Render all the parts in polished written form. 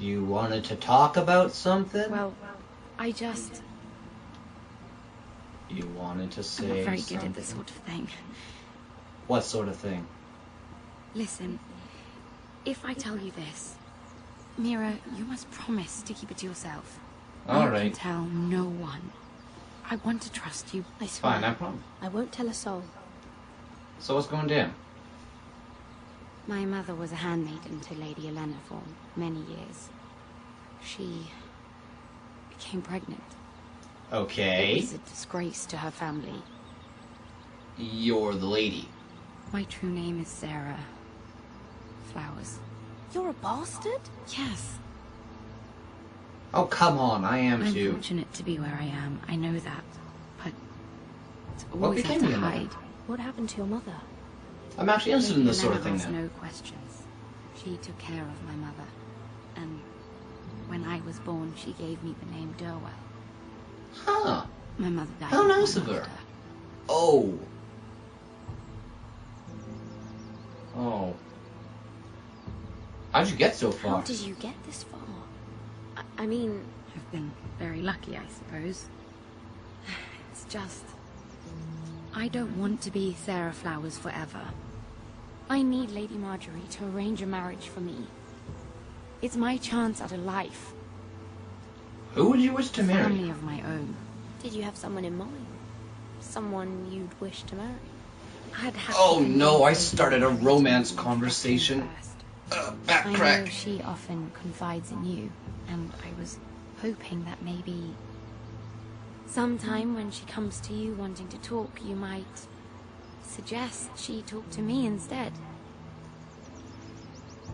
You wanted to talk about something? Well, I just... You wanted to say I'm not very something? good at this sort of thing. What sort of thing? Listen, if I tell you this, Mira, you must promise to keep it to yourself. All you right. can tell no one. I want to trust you. I swear. Fine, I promise. I won't tell a soul. So what's going down? My mother was a handmaiden to Lady Elena for many years. She became pregnant. Okay. It was a disgrace to her family. You're the lady. My true name is Sarah Flowers. You're a bastard? Yes. Oh, come on, I am I'm too. fortunate to be where I am. I know that. But it's What always have became to of your mother? hide. What happened to your mother? I'm actually interested in this sort of thing Elena now. asked no questions. She took care of my mother. And when I was born, she gave me the name Durwell. Huh. My mother died. How nice of long her. after. Oh. Oh. How'd you get so How far? did you get this far? I mean... I've been very lucky, I suppose. It's just... I don't want to be Sarah Flowers forever. I need Lady Marjorie to arrange a marriage for me. It's my chance at a life. Who would you wish to marry? Family of my own. Did you have someone in mind? Someone you'd wish to marry? I'd have Oh to no, convince I Lady started a Marjorie to romance be my conversation. first. I know Backtrack. she often confides in you, and I was hoping that maybe sometime when she comes to you wanting to talk, you might suggest she talk to me instead.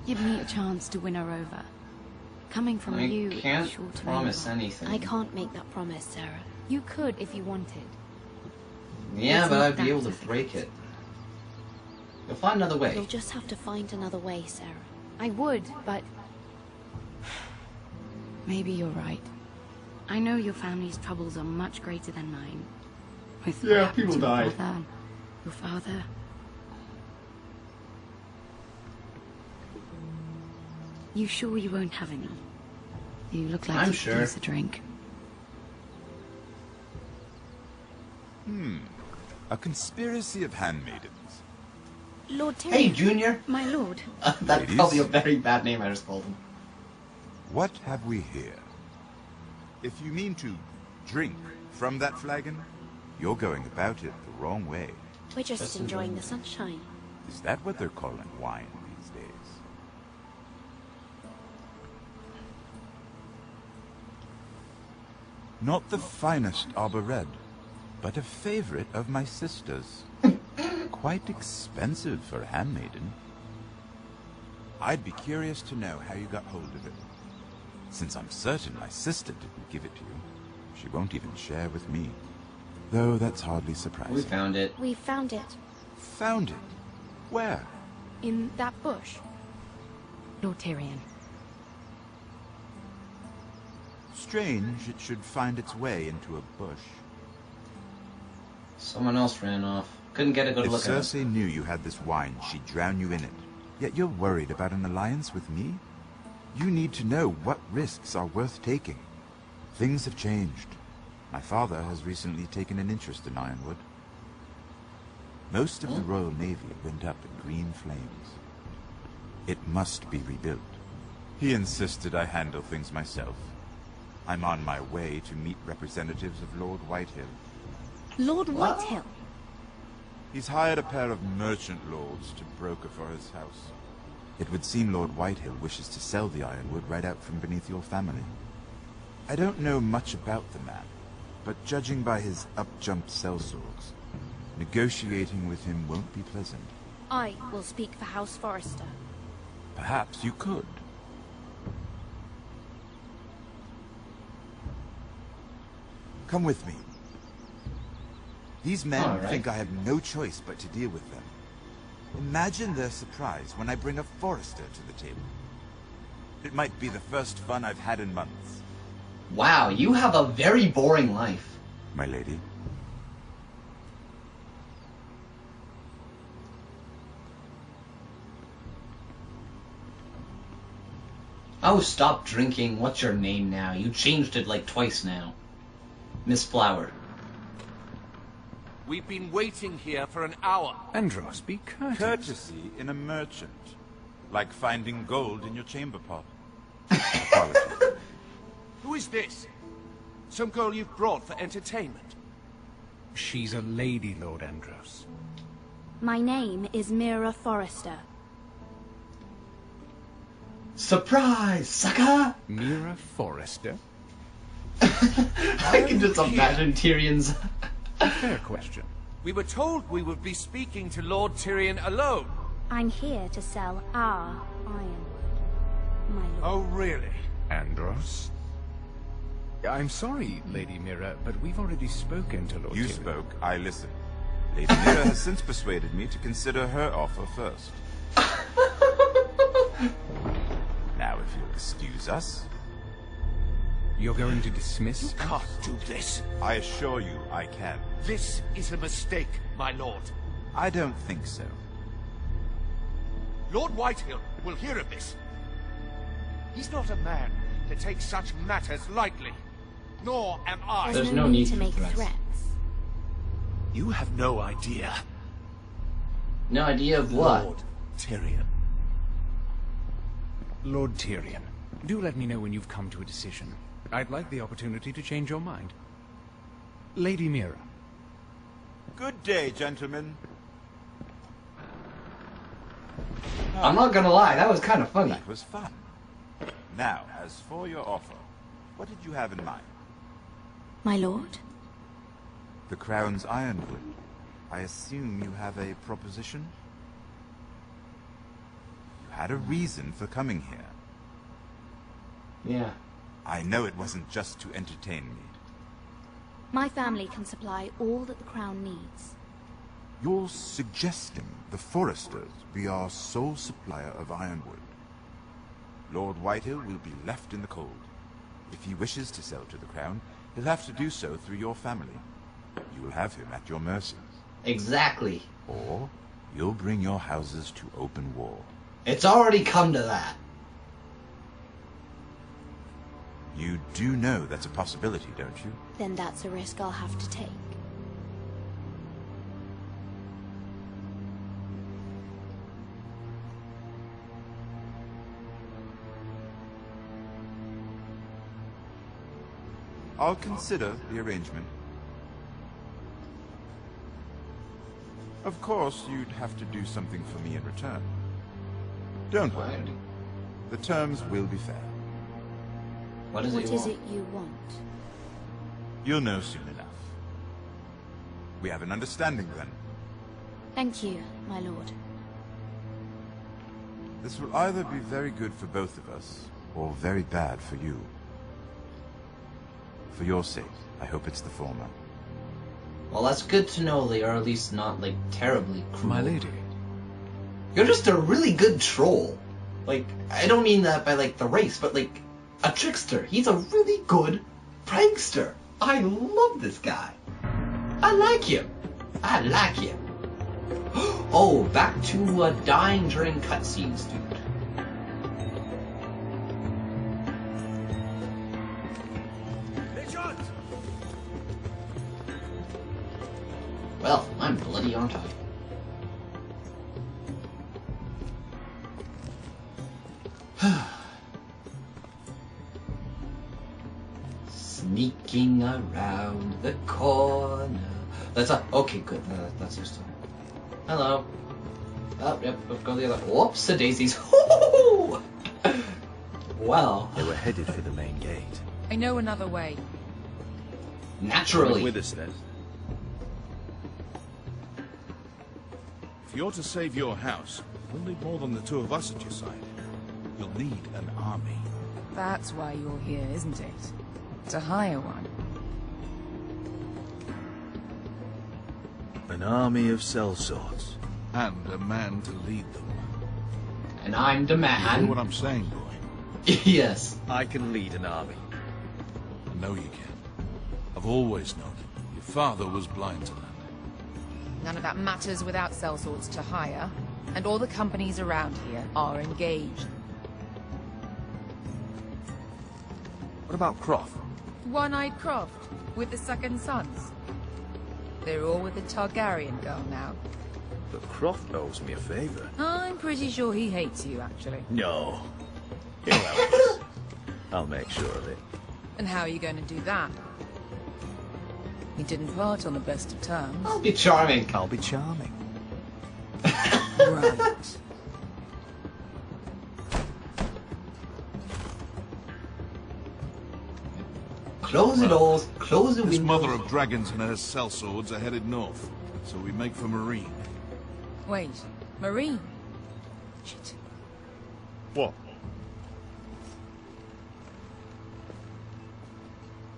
Give me a chance to win her over. Coming from I you, can't it's sure to promise mean a lot. anything. I can't make that promise, Sarah. You could if you wanted. Yeah, It's but not I'd be that able to difficult. break it. You'll find another way. You'll just have to find another way, Sarah. I would, but maybe you're right. I know your family's troubles are much greater than mine. With what Yeah, happened people to your died. brother, your father. You sure you won't have any? You look like I'm you sure. could use a drink. A conspiracy of handmaidens. Lord Tyrion. Hey, Junior. My lord, That's Ladies? probably a very bad name I just called him. What have we here? If you mean to drink from that flagon, you're going about it the wrong way. We're just Just enjoying enjoying the it. sunshine. Is that what they're calling wine these days? Not the finest arbor red, but a favorite of my sister's. Quite expensive for a handmaiden. I'd be curious to know how you got hold of it. Since I'm certain my sister didn't give it to you, she won't even share with me. Though that's hardly We surprising. found it. We found it. Found it? Where? in that bush. Lord Tyrion. Strange it should find its way into a bush. Someone else ran off. Couldn't get a good If look at it. Cersei knew you had this wine, she'd drown you in it. Yet you're worried about an alliance with me? You need to know what risks are worth taking. Things have changed. My father has recently taken an interest in Ironwood. Most of the Royal Navy went up in green flames. It must be rebuilt. He insisted I handle things myself. I'm on my way to meet representatives of Lord Whitehill. Lord What? Whitehill. He's hired a pair of merchant lords to broker for his house. It would seem Lord Whitehill wishes to sell the ironwood right out from beneath your family. I don't know much about the man, but judging by his up-jumped sellswords, negotiating with him won't be pleasant. I will speak for House Forrester. Perhaps you could. Come with me. These men All right. think I have no choice but to deal with them. Imagine their surprise when I bring a Forrester to the table. It might be the first fun I've had in months. Wow, you have a very boring life. My lady. Oh, stop drinking. What's your name now? You changed it like twice now. Miss Flower. We've been waiting here for an hour. Andros, be courteous. Courtesy in a merchant. Like finding gold in your chamber pot. Apologies. Who is this? Some girl you've brought for entertainment? She's a lady, Lord Andros. My name is Mira Forrester. Surprise, sucker! Mira Forrester? I can just imagine Tyrion's... A fair question. We were told we would be speaking to Lord Tyrion alone. I'm here to sell our ironwood, my lord. Oh, really? Andros? I'm sorry, Lady Mira, but we've already spoken to Lord You Tyrion. spoke, I listened. Lady Mira has since persuaded me to consider her offer first. Now, if you'll excuse us... You're going to dismiss You us? can't do this. I assure you I can. This is a mistake, my lord. I don't think so. Lord Whitehill will hear of this. He's not a man to take such matters lightly. Nor am I. There's no need to for make threats. threats. You have no idea. No idea of what? Lord Tyrion. Lord Tyrion, do let me know when you've come to a decision. I'd like the opportunity to change your mind. Lady Mira. Good day, gentlemen. I'm not gonna lie, that was kind of funny. That was fun. Now, as for your offer, what did you have in mind? My lord? The Crown's ironwood. I assume you have a proposition? You had a reason for coming here. Yeah. I know it wasn't just to entertain me. My family can supply all that the crown needs. You're suggesting the Foresters be our sole supplier of ironwood. Lord Whitehill will be left in the cold. If he wishes to sell to the Crown, he'll have to do so through your family. You will have him at your mercy. Exactly. Or you'll bring your houses to open war. It's already come to that. You do know that's a possibility, don't you? Then that's a risk I'll have to take. I'll consider the arrangement. Of course, you'd have to do something for me in return. Don't worry. The terms will be fair. What is What it? is it you want? You'll know soon enough. We have an understanding then. Thank you, my lord. This will either be very good for both of us, or very bad for you. For your sake, I hope it's the former. Well, that's good to know they are at least not, like, terribly cruel. My lady. You're just a really good troll. Like, I don't mean that by, like, the race, but, like, a trickster. He's a really good prankster. I love this guy. I like him. I like him. Oh, back to dying during cutscenes, dude. Well, I'm bloody on top. Sneaking around the corner. That's a okay. Good. That's just. Hello. Oh, yep. Let's go the other. Whoops, the daisies. Well, They were headed for the main gate. I know another way. naturally. Coming with us then. If you're to save your house, you'll need more than the two of us at your side. You'll need an army. That's why you're here, isn't it? To hire one. An army of sellswords. And a man to lead them. And I'm the You hear man. what I'm saying, boy? Yes. I can lead an army. I know you can. I've always known it. Your father was blind to that. None of that matters without sellswords to hire, and all the companies around here are engaged. What about Croft? One-eyed Croft, with the second sons. They're all with the Targaryen girl now. But Croft owes me a favor. I'm pretty sure he hates you, actually. No. He'll help us. I'll make sure of it. And how are you going to do that? He didn't part on the best of terms. I'll be charming. I'll be charming. Right. Close the doors, close the This windows. mother of dragons and her sellswords are headed north, so we make for Marine. Wait, Marine? Shit. What?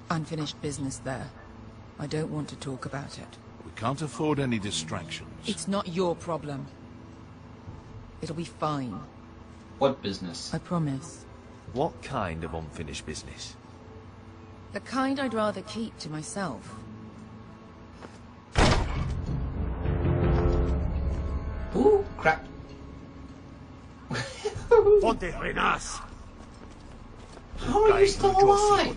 Unfinished business there. I don't want to talk about it. We can't afford any distractions. It's not your problem. It'll be fine. What business? I promise. What kind of unfinished business? The kind I'd rather keep to myself. Ooh, crap. Ponte Renas. How are you still alive?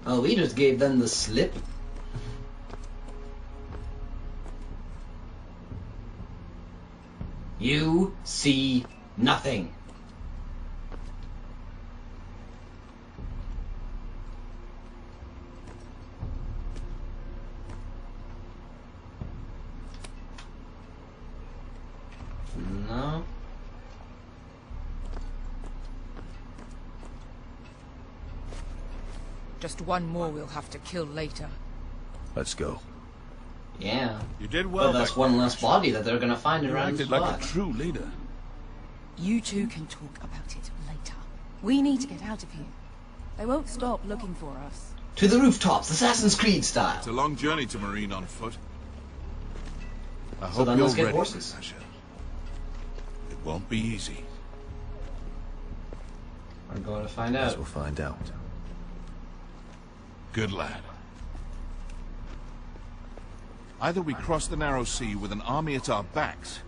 Oh, we just gave them the slip. You see nothing. No. Just one more we'll have to kill later. Let's go. Yeah. You did well. Well, that's back one there, less Asher. body that they're gonna find You around the acted like spot. a true leader. You two can talk about it later. We need to get out of here. They won't stop looking for us. To the rooftops, Assassin's Creed style. It's a long journey to Marine on foot. I So hope then you're let's get ready, horses. Asher. It won't be easy. We're going to find Guess out. we'll find out. Good lad. Either we cross the narrow sea with an army at our backs,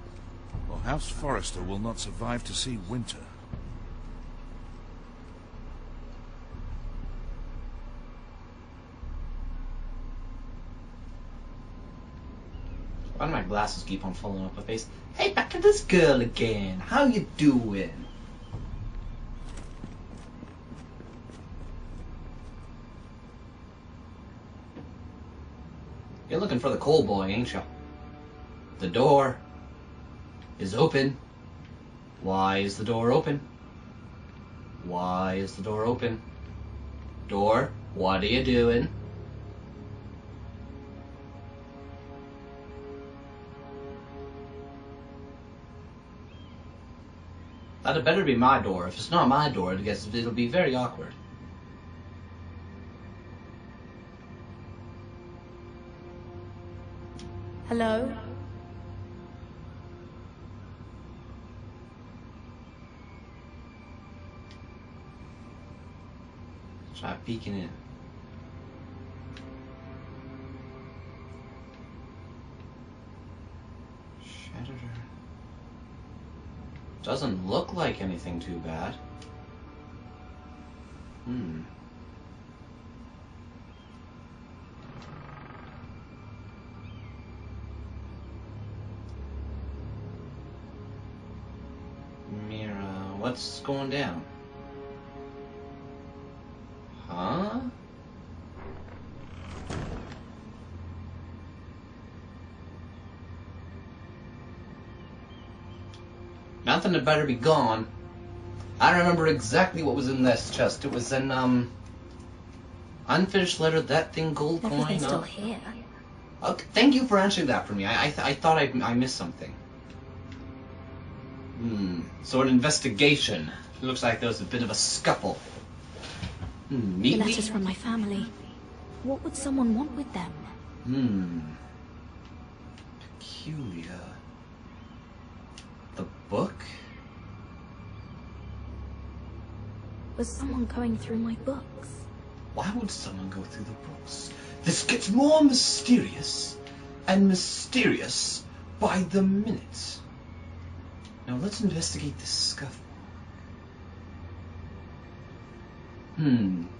or House Forrester will not survive to see winter. Why do my glasses keep on falling off my face? Hey, back to this girl again. How you doing? You're looking for the coal boy, ain't you? The door is open. Why is the door open? Why is the door open? Door, what are you doing? That'd better be my door. If it's not my door, I guess it'll be very awkward. Hello? Try peeking in. Shedder. Doesn't look like anything too bad. Mira, what's going down? Huh? Nothing had better be gone. I remember exactly what was in this chest. It was an unfinished letter, that thing, gold coin. Everything's still here. Okay, thank you for answering that for me. I thought I missed something. So an investigation. It looks like there was a bit of a scuffle. The Meet letters me? from my family. What would someone want with them? Peculiar. The book? Was someone going through my books? Why would someone go through the books? This gets more mysterious and mysterious by the minute. Now let's investigate this scuffle.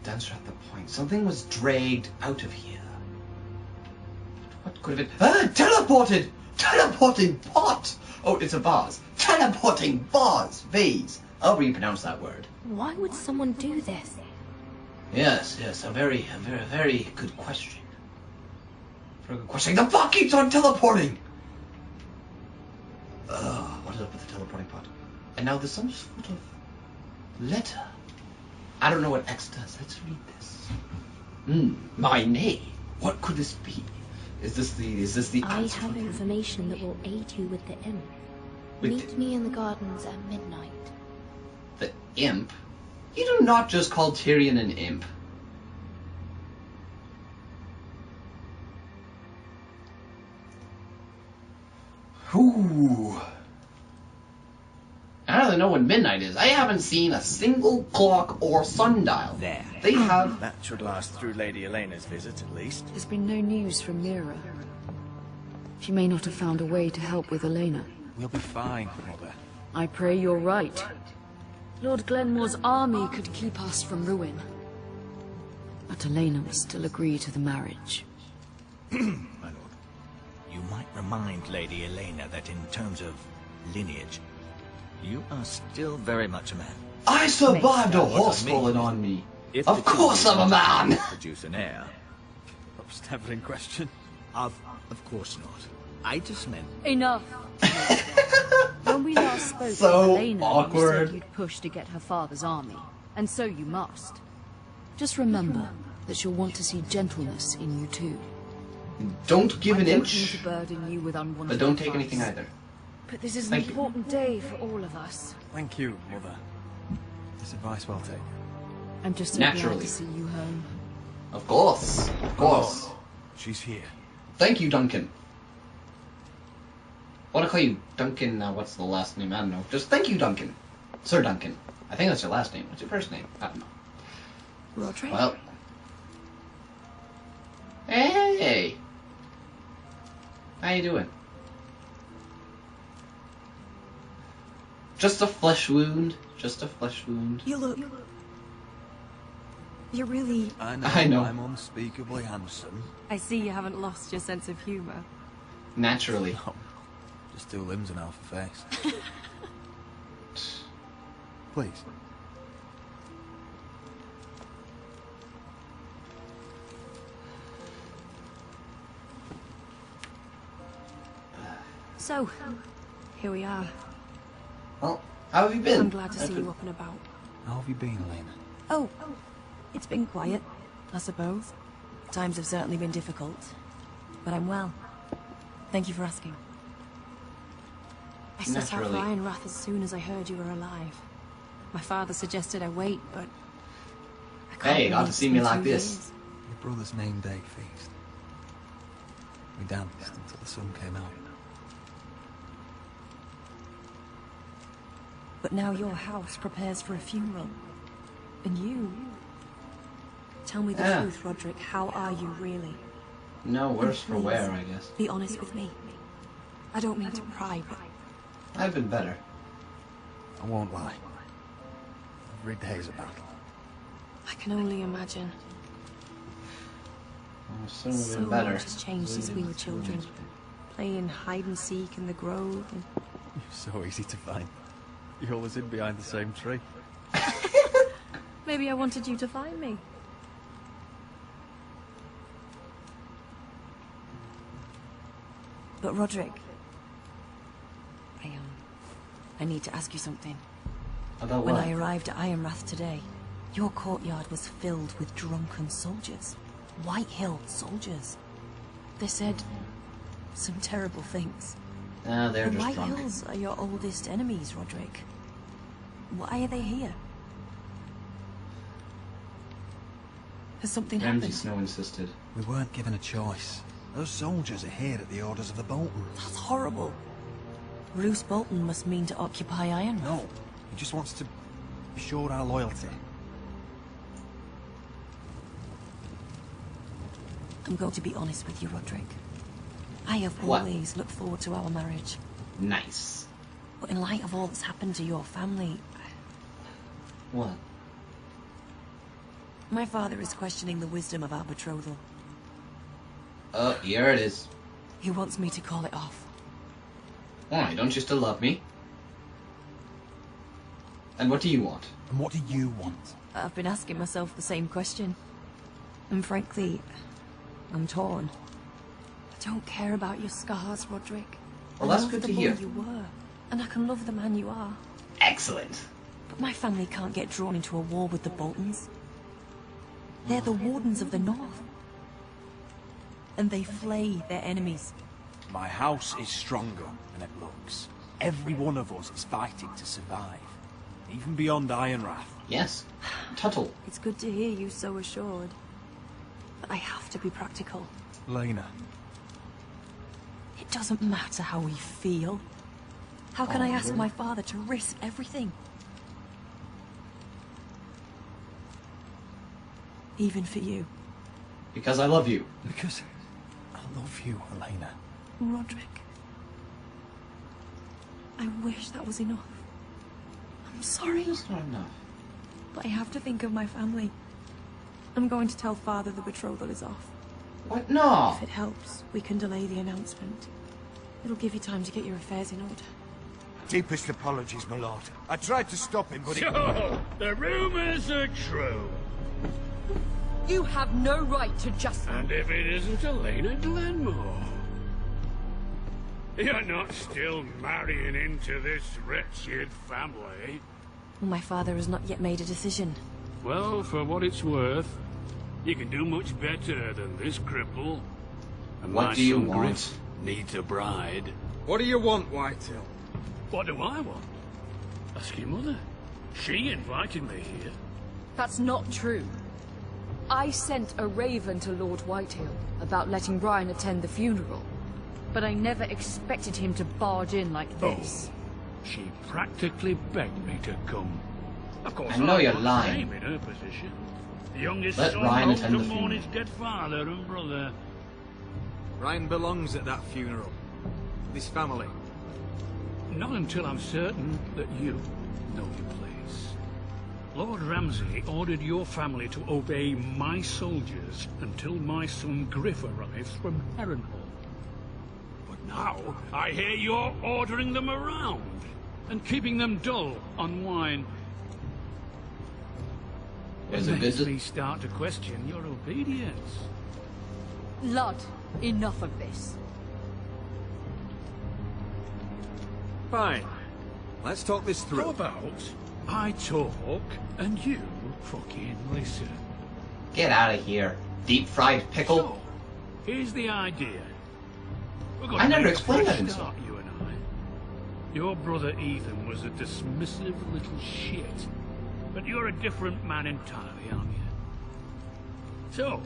Dancer at the point. Something was dragged out of here. What could have been? Teleported! Teleporting pot! Oh, it's a vase. Teleporting vase. I'll repronounce that word. Why would someone do this? Yes, a very good question. Very good question. The pot keeps on teleporting! What is up with the teleporting pot? And now there's some sort of letter. I don't know what X does. Let's read this. My name. What could this be? Is this the I answer? have information that will aid you with the imp. Meet me in the gardens at midnight. The imp? You do not just call Tyrion an imp. Ooh. I don't really know when midnight is. I haven't seen a single clock or sundial. There. They have... That should last through Lady Elena's visit, at least. There's been no news from Mira. She may not have found a way to help with Elena. We'll be fine, Mother. I pray you're right. Lord Glenmore's army could keep us from ruin. But Elena will still agree to the marriage. My lord, you might remind Lady Elena that in terms of lineage, you are still very much a man. I survived a horse falling on me. Of course I'm a man! Produce an heir. That was never in question. Of course not. I just meant... Enough! When we last spoke So with Elena, awkward. you said you'd push to get her father's army. And so you must. Just remember that she'll want to see gentleness in you too. Don't give I an don't inch, mean to burden you with unwanted but don't take advice. anything either. But this is an Thank you. important day for all of us. Thank you, Mother. This advice well taken. I'm just so glad Naturally. to see you home. Of course. Of course. She's here. Thank you, Duncan. I want to call you Duncan, what's the last name? I don't know. Just thank you, Duncan. Sir Duncan. I think that's your last name. What's your first name? I don't know. Roderick? Well. Hey! How you doing? Just a flesh wound. Just a flesh wound. You look... You're really... I know. I'm unspeakably handsome. I see you haven't lost your sense of humor. Naturally. No, just 2 limbs and half a face. Please. So, here we are. Well, how have you been? I'm glad to see you up and about. How have you been, Elena? Oh, it's been quiet, I suppose. Times have certainly been difficult, but I'm well. Thank you for asking. I set out for Naturally. Ironrath as soon as I heard you were alive. My father suggested I wait, but I can't Hey, you got believe to it's see been me like 2 this. years. Your brother's name day feast. We danced until the sun came out. But now your house prepares for a funeral. And you... Tell me the Yeah. truth, Roderick. How are you really? No, worse for Please, wear, I guess. Be honest with me. I don't mean to pry, but I've been better. I won't lie. Every day's a battle. I can only imagine. I've certainly So been better. much has changed since we were children. Playing hide and seek in the grove. And... You're so easy to find. You're always in behind the same tree. Maybe I wanted you to find me. But Roderick, I need to ask you something. About When what? I arrived at Ironrath today, your courtyard was filled with drunken soldiers. White-Hill soldiers. They said some terrible things. They're The just White drunk. Hills are your oldest enemies, Roderick. Why are they here? Has something Ramsay happened? Snow insisted. We weren't given a choice. Those soldiers are here at the orders of the Boltons. That's horrible. Roose Bolton must mean to occupy Ironrath. No, he just wants to assure our loyalty. I'm going to be honest with you, Roderick. I have What? always looked forward to our marriage. Nice. But in light of all that's happened to your family, What? my father is questioning the wisdom of our betrothal. Oh, here it is. He wants me to call it off. Why, don't you still love me? And what do you want? And what do you want? I've been asking myself the same question. And frankly, I'm torn. I don't care about your scars, Roderick. Well, I that's love good the to boy hear. you were, and I can love the man you are. Excellent. But my family can't get drawn into a war with the Boltons. They're the Wardens of the North. And they flay their enemies. My house is stronger than it looks. Every one of us is fighting to survive. Even beyond Ironrath. Yes. Tuttle. It's good to hear you so assured. But I have to be practical. Lena. It doesn't matter how we feel. How can I ask really? my father to risk everything? Even for you. Because I love you. Because I love you, Elena. Roderick. I wish that was enough. I'm sorry. That's not enough. But I have to think of my family. I'm going to tell Father the betrothal is off. What? No. If it helps, we can delay the announcement. It'll give you time to get your affairs in order. Deepest apologies, my lord. I tried to stop him, but he... So, the rumors are true. You have no right to just... And if it isn't Elena Glenmore? You're not still marrying into this wretched family? Well, my father has not yet made a decision. Well, for what it's worth, you can do much better than this cripple. And What my do you son want? Griff needs a bride. What do you want, Whitehill? What do I want? Ask your mother. She invited me here. That's not true. I sent a raven to Lord Whitehill about letting Ryan attend the funeral. But I never expected him to barge in like this. She practically begged me to come. Of course, I know you're was lying. same in her position. The youngest Let son Ryan home attend to the mourn funeral. his dead father and brother. Ryan belongs at that funeral. This family. Not until I'm certain that you know your place. Lord Ramsay ordered your family to obey my soldiers until my son Griff arrives from Harrenhal. But now, I hear you're ordering them around and keeping them dull on wine. Was It it makes good to... me start to question your obedience. Lud, enough of this. Fine. Let's talk this through. How about I talk and you fucking listen? Get out of here. Deep fried pickle. So, here's the idea. We're going I to never make a explained fresh that in start, you and I. Your brother Ethan was a dismissive little shit. But you're a different man entirely, aren't you? So,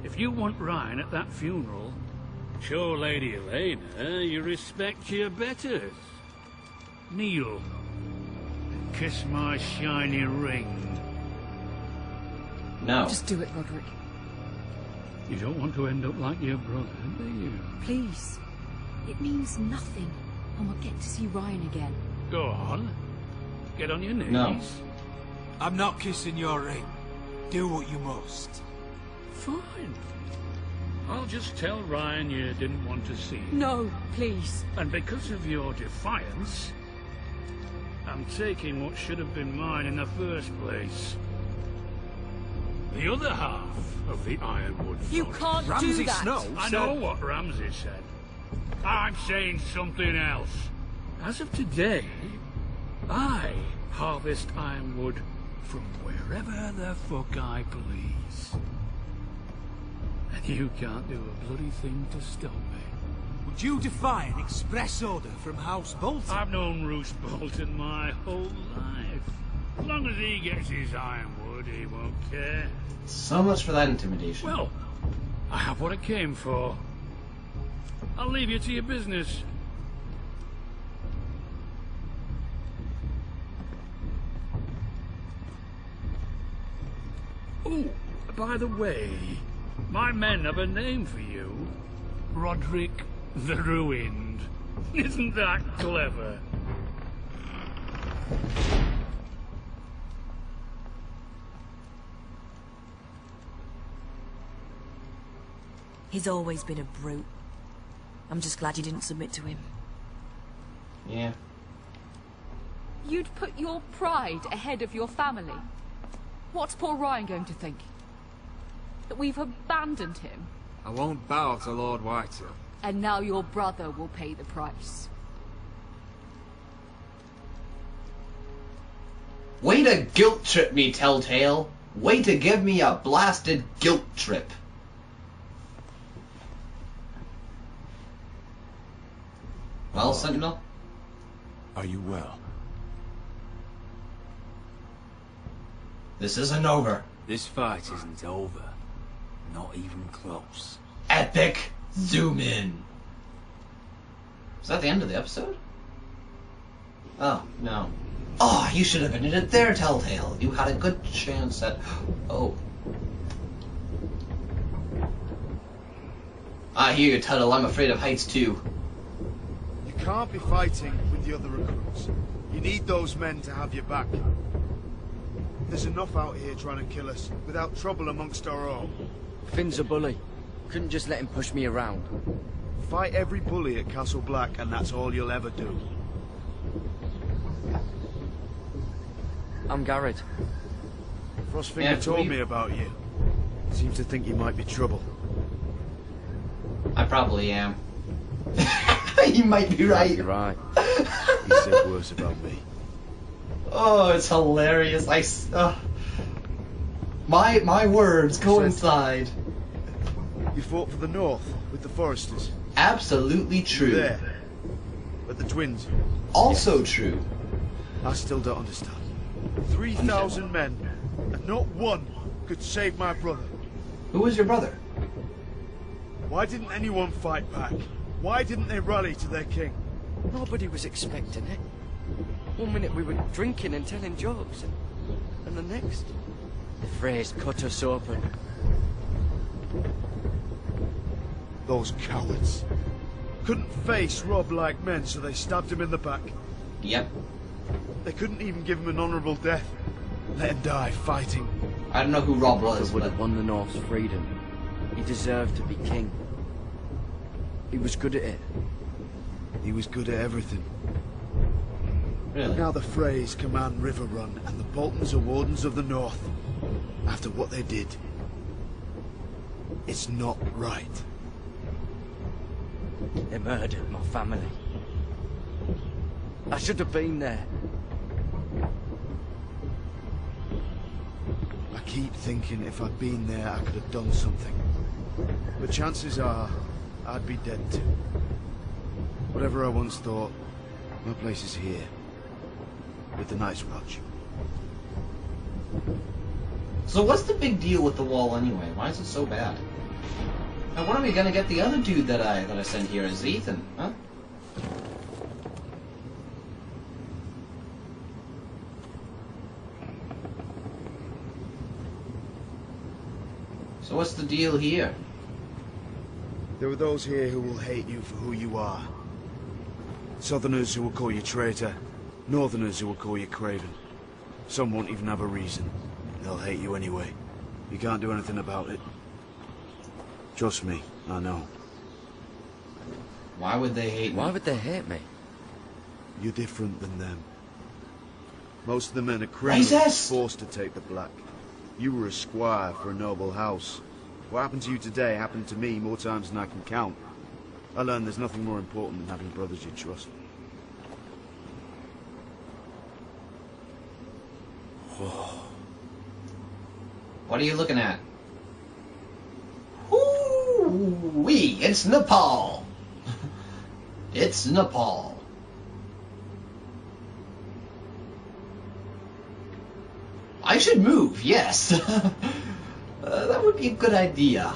if you want Ryan at that funeral, show Lady Elena you respect your betters. Kneel and kiss my shiny ring. No. Just do it, Roderick. You don't want to end up like your brother, do you? Please. It means nothing, and we'll get to see Ryan again. Go on. Get on your knees. No. I'm not kissing your ring. Do what you must. Fine. I'll just tell Ryan you didn't want to see him. No, please. And because of your defiance, I'm taking what should have been mine in the first place. The other half of the Ironwood You forest. can't do Ramsay that. Snow I said... know what Ramsay said. I'm saying something else. As of today, I harvest ironwood from wherever the fuck I please. And you can't do a bloody thing to stop me. Would you defy an express order from House Bolton? I've known Roose Bolton my whole life. As long as he gets his ironwood, he won't care. So much for that intimidation. Well, I have what I came for. I'll leave you to your business. Oh, by the way, My men have a name for you. Roderick the Ruined. Isn't that clever? He's always been a brute. I'm just glad you didn't submit to him. Yeah. You'd put your pride ahead of your family. What's poor Ryan going to think? That we've abandoned him? I won't bow to Lord Whitetail. And now your brother will pay the price. Way to guilt trip me, Telltale. Way to give me a blasted guilt trip. Well, Sentinel? Are you well? This isn't over. This fight isn't over. Not even close. Epic zoom in. Is that the end of the episode? Oh, no. Oh, you should have ended it there, Telltale. You had a good chance at... Oh. I hear you, Tuttle. I'm afraid of heights, too. You can't be fighting with the other recruits. You need those men to have your back. There's enough out here trying to kill us, without trouble amongst our own. Finn's a bully. Couldn't just let him push me around. Fight every bully at Castle Black, and that's all you'll ever do. I'm Garrett. Frostfinger told me about you. Seems to think you might be trouble. I probably am. You might be right. You're right. He said worse about me. Oh, it's hilarious. My words coincide. You fought for the North with the Foresters. Absolutely true. There. But the twins. Also yes. True. I still don't understand. 3,000 men, and not one could save my brother. Who was your brother? Why didn't anyone fight back? Why didn't they rally to their king? Nobody was expecting it. One minute we were drinking and telling jokes, and the next, the Freys cut us open. Those cowards. Couldn't face Rob like men, so they stabbed him in the back. Yep. They couldn't even give him an honourable death. Let him die fighting. I don't know who Rob was, would have won the North's freedom. He deserved to be king. He was good at it. He was good at everything. Really? But now the Freys command River Run, and the Boltons are wardens of the North. After what they did, it's not right. They murdered my family. I should have been there. I keep thinking if I'd been there, I could have done something. But chances are, I'd be dead too. Whatever I once thought, my place is here. With the Night's Watch. So what's the big deal with the wall anyway? Why is it so bad? Now when are we gonna get the other dude that I sent here as Ethan, huh? So what's the deal here? There are those here who will hate you for who you are. Southerners who will call you traitor. Northerners who will call you craven. Some won't even have a reason. They'll hate you anyway. You can't do anything about it. Trust me, I know. Why would they hate me? Why would they hate me? You're different than them. Most of the men are criminals forced to take the black. You were a squire for a noble house. What happened to you today happened to me more times than I can count. I learned there's nothing more important than having brothers you trust. What are you looking at? Ooh-wee, it's Nepal. It's Nepal. I should move, yes. That would be a good idea.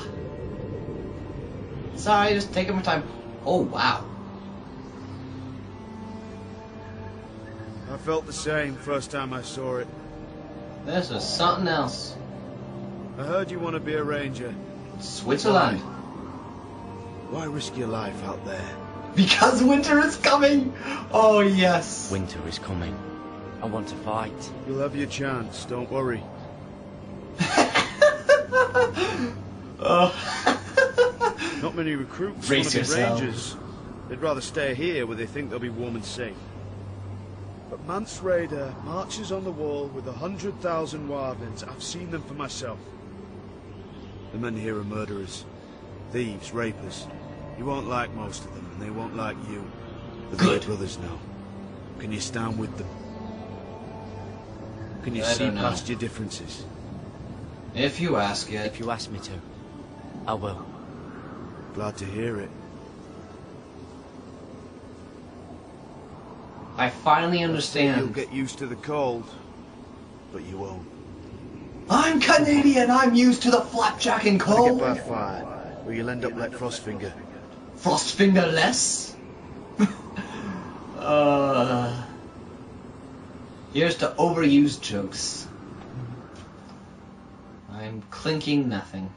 Sorry, just taking my time. Oh, wow. I felt the same first time I saw it. This is something else. I heard you want to be a ranger. Switzerland. Why risk your life out there? Because winter is coming! Oh, yes. Winter is coming. I want to fight. You'll have your chance, don't worry. Not many recruits want to be rangers. They'd rather stay here where they think they'll be warm and safe. But Mance Rayder marches on the wall with 100,000 wardens. I've seen them for myself. The men here are murderers, thieves, rapers. You won't like most of them, and they won't like you. The Grey brothers know. Can you stand with them? Can you see past your differences? If you ask it. If you ask me to, I will. Glad to hear it. I finally understand. You'll get used to the cold, but you won't. I'm Canadian. I'm used to the flapjack and cold. Get by fire, or you'll end up like Frostfinger. Frostfinger less? Here's to overused jokes. I'm clinking nothing.